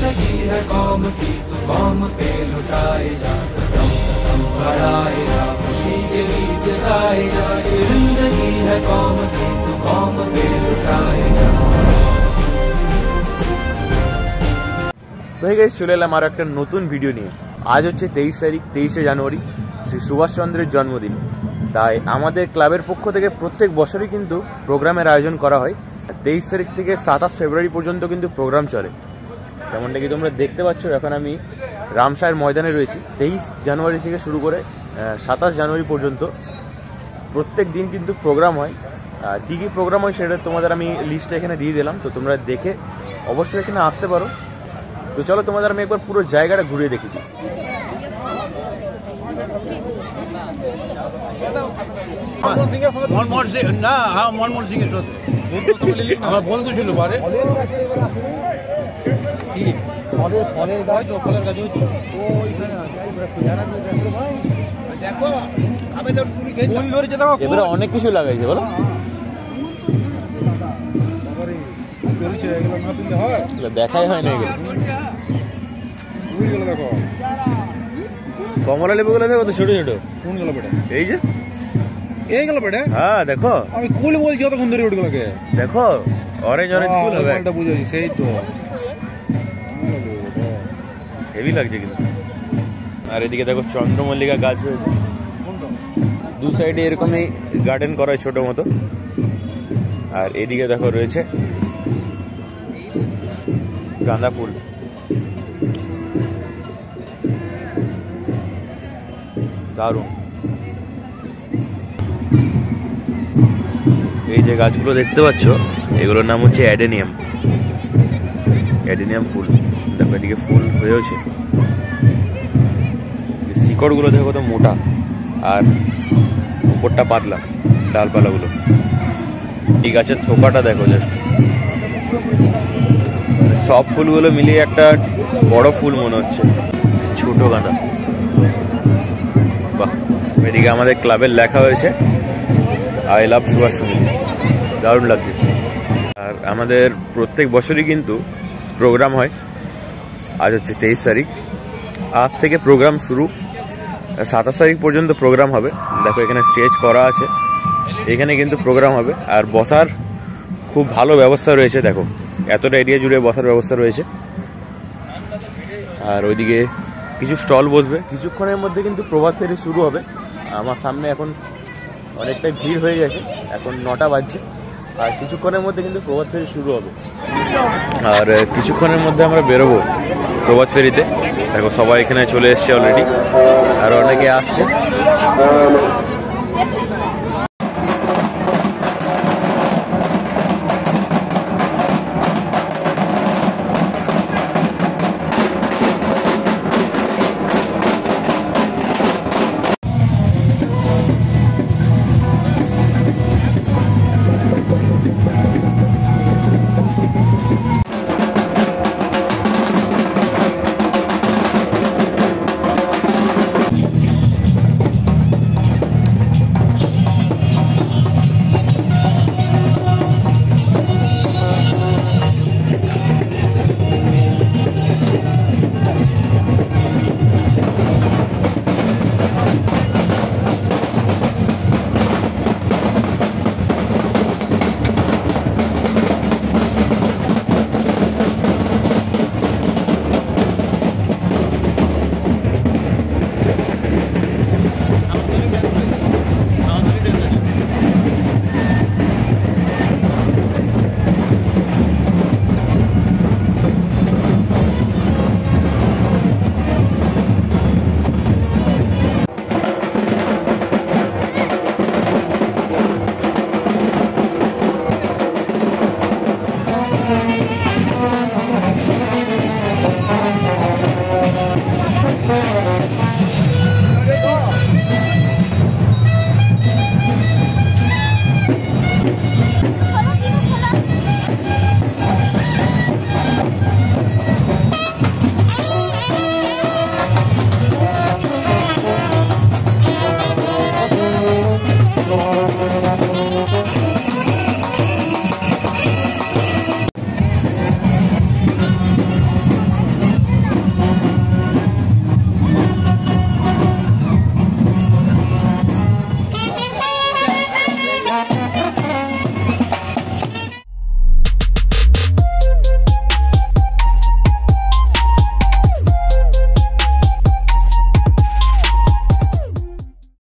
जिंदगी है कौम की तो कौम पे लुटाए जा, कदम कदम बढ़ाए जा, खुशी के गीत गाए जा। जिंदगी है कौम की तो कौम पे लुटाए जा। তো গাইস চলে এলাম আর একটা নতুন ভিডিও নিয়ে। আজ হচ্ছে 23 তারিখ, 23শে জানুয়ারি, শ্রী সুভাষচন্দ্রের জন্মদিন। তাই আমাদের ক্লাবের পক্ষ থেকে প্রত্যেক বছরই কিন্তু প্রোগ্রামের আয়োজন করা হয়। 23 তারিখ থেকে 27 ফেব্রুয়ারি পর্যন্ত কিন্তু প্রোগ্রাম চলে। যেমনটা কি তোমরা দেখতে পাচ্ছ, এখন আমি রামসায়ের ময়দানে রয়েছি। 23 জানুয়ারি থেকে শুরু করে 27 জানুয়ারি পর্যন্ত প্রত্যেক দিন কিন্তু প্রোগ্রাম হয়। কী কী প্রোগ্রাম হয় সেটা তোমাদের আমি লিস্টটা এখানে দিয়ে দিলাম, তো তোমরা দেখে অবশ্যই এখানে আসতে পারো। তো চলো তোমাদের আমি একবার পুরো জায়গাটা ঘুরিয়ে দেখি। মনমোহন সিং না, হ্যাঁ মনমোহন সিং এর সাথে আমার বন্ধু ছিল বারে। এবারে অনেক কিছু লাগাইছে বলো, দেখাই হয় না এগুলো। কমলা লেবু গুলো দেখো তো, ছোট ছোট। কোন গেল বেটা? এই যে এই গেল বেটা। হ্যাঁ দেখো, আমি কুল বলছি অতক্ষণ ধরে ওগুলোকে। দেখো অরেঞ্জ অরেঞ্জ ফুল হবে, এটা বুঝাচ্ছি, সেই তো হেভি লাগছে কিন্তু। আর এদিকে দেখো চন্দ্রমল্লিকা গাছ রয়েছে, দু সাইডে এরকমই গার্ডেন করা হয় ছোট মতো। আর এদিকে দেখো রয়েছে গাঁদা ফুল। দারুণ। এই যে গাছগুলো দেখতে পাচ্ছ, এগুলোর নাম হচ্ছে অ্যাডেনিয়াম। অ্যাডেনিয়াম ফুল দেখো, এদিকে ফুল হয়েছে। শিকড়গুলো দেখো কত মোটা, আর উপরটা পাতলা ডালপালাগুলো। এই গাছের থোকাটা দেখো জাস্ট। সব ফুলগুলো মিলিয়ে একটা বড় ফুল মনে হচ্ছে, ছোট গাঁদা। বাহ, এদিকে আমাদের ক্লাবের লেখা হয়েছে আই লাভ সুভাষ সমিতি, দারুণ লাগছে। আর আমাদের প্রত্যেক বছরই কিন্তু প্রোগ্রাম হয়। আজ হচ্ছে 23 তারিখ, আজ থেকে প্রোগ্রাম শুরু, 27 তারিখ পর্যন্ত প্রোগ্রাম হবে। দেখো এখানে স্টেজ করা আছে, এখানে কিন্তু প্রোগ্রাম হবে। আর বসার খুব ভালো ব্যবস্থা রয়েছে, দেখো এতটা এরিয়া জুড়ে বসার ব্যবস্থা রয়েছে। আর ওইদিকে কিছু স্টল বসবে। কিছুক্ষণের মধ্যে কিন্তু প্রভাত ফেরি শুরু হবে। আমার সামনে এখন অনেকটাই ভিড় হয়ে গেছে, এখন 9টা বাজছে। আর কিছুক্ষণের মধ্যে কিন্তু প্রভাত ফেরি শুরু হবে। আর কিছুক্ষণের মধ্যে আমরা বেরোবো প্রভাত ফেরিতে। দেখো সবাই এখানে চলে এসছে অলরেডি, আর অনেকে আসছে।